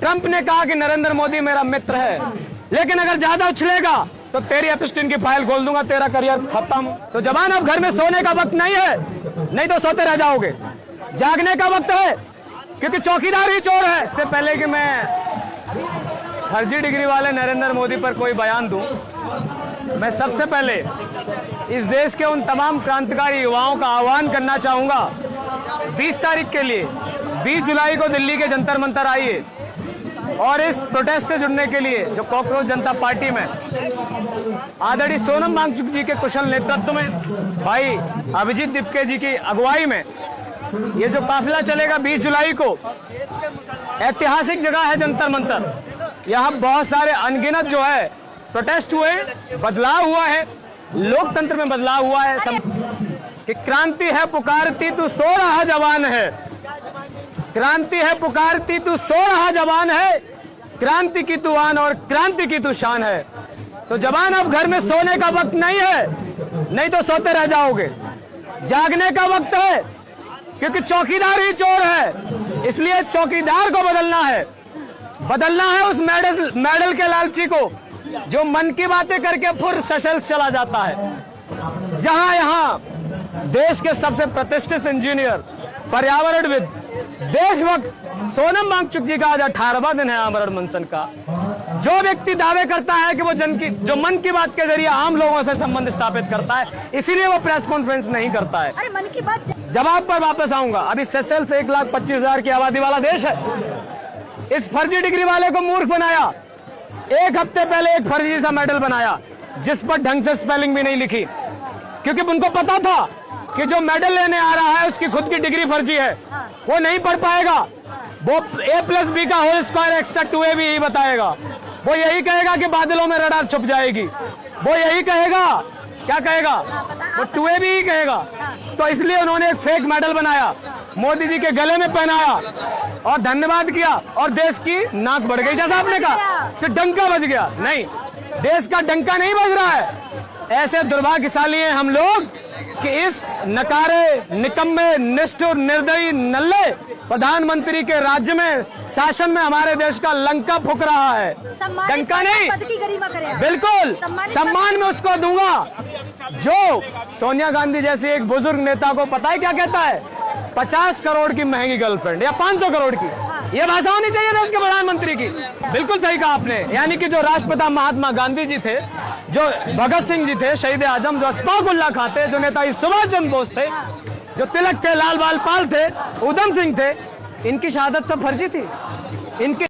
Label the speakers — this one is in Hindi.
Speaker 1: ट्रंप ने कहा कि नरेंद्र मोदी मेरा मित्र है, लेकिन अगर ज्यादा उछलेगा तो तेरी एपस्टीन की फाइल खोल दूंगा, तेरा करियर खत्म। तो जवान, अब घर में सोने का वक्त नहीं है, नहीं तो सोते रह जाओगे। जागने का वक्त है, क्योंकि चौकीदार ही चोर है। इससे पहले कि मैं फर्जी डिग्री वाले नरेंद्र मोदी पर कोई बयान दूं, मैं सबसे पहले इस देश के उन तमाम क्रांतिकारी युवाओं का आह्वान करना चाहूंगा, 20 तारीख के लिए 20 जुलाई को दिल्ली के जंतर मंतर आइए और इस प्रोटेस्ट से जुड़ने के लिए जो कॉकरोच जनता पार्टी में आदरणीय सोनम वांगचुक जी के कुशल नेतृत्व में, भाई अभिजीत दीपके जी की अगुवाई में ये जो काफिला चलेगा 20 जुलाई को, ऐतिहासिक जगह है जंतर मंतर। यहाँ बहुत सारे अनगिनत जो है प्रोटेस्ट हुए, बदलाव हुआ है, लोकतंत्र में बदलाव हुआ है। कि क्रांति है पुकारती तू सो रहा जवान है, क्रांति है पुकारती तू सो रहा जवान है, क्रांति की तू आन और क्रांति की तू शान है। तो जवान, अब घर में सोने का वक्त नहीं है, नहीं तो सोते रह जाओगे। जागने का वक्त है, क्योंकि चौकीदार ही चोर है। इसलिए चौकीदार को बदलना है उस मेडल के लालची को, जो मन की बातें करके फिर सेशल्स चला जाता है। जहां यहां देश के सबसे प्रतिष्ठित इंजीनियर, पर्यावरणविद, देशभक्त सोनम वांगचुक जी का आज 18वां दिन है आमरण अनशन का। जो व्यक्ति दावे करता है कि वो जो मन की बात के जरिए आम लोगों से संबंध स्थापित करता है, इसीलिए वो प्रेस कॉन्फ्रेंस नहीं करता है।
Speaker 2: अरे मन की बात
Speaker 1: जवाब पर वापस आऊंगा। अभी सेशल्स 1,25,000 की आबादी वाला देश है। इस फर्जी डिग्री वाले को मूर्ख बनाया। एक हफ्ते पहले एक फर्जी सा मेडल बनाया जिस पर ढंग से स्पेलिंग भी नहीं लिखी, क्योंकि उनको पता था कि जो मेडल लेने आ रहा है उसकी खुद की डिग्री फर्जी है, वो नहीं पढ़ पाएगा। वो A+B का होल स्क्वायर एक्स्ट्रा 2AB ही बताएगा। वो यही कहेगा कि बादलों में रडार छुप जाएगी। वो यही कहेगा, क्या कहेगा, वो 2AB ही कहेगा। तो इसलिए उन्होंने एक फेक मेडल बनाया, मोदी जी के गले में पहनाया और धन्यवाद किया, और देश की नाक बढ़ गई। जैसा आपने कहा कि डंका बज गया, नहीं, देश का डंका नहीं बज रहा है। ऐसे दुर्भाग्यशाली हैं हम लोग कि इस नकारे, निकम्मे, निष्ठुर, निर्दयी, नल्ले प्रधानमंत्री के राज्य में, शासन में हमारे देश का लंका फूक रहा है। डंका नहीं, बिल्कुल सम्मान में उसको दूंगा जो सोनिया गांधी जैसी एक बुजुर्ग नेता को पता है क्या कहता है, 50 करोड़ की महंगी गर्लफ्रेंड या 500 करोड़ की। ये भाषा होनी चाहिए देश के प्रधानमंत्री की। बिल्कुल सही कहा आपने। यानी कि जो राष्ट्रपिता महात्मा गांधी जी थे, जो भगत सिंह जी थे, शहीद आजम, जो अशफाकुल्लाह खां थे, जो नेताजी सुभाष चंद्र बोस थे, जो तिलक थे, लाल बाल पाल थे, उधम सिंह थे, इनकी शहादत सब फर्जी थी। इनकी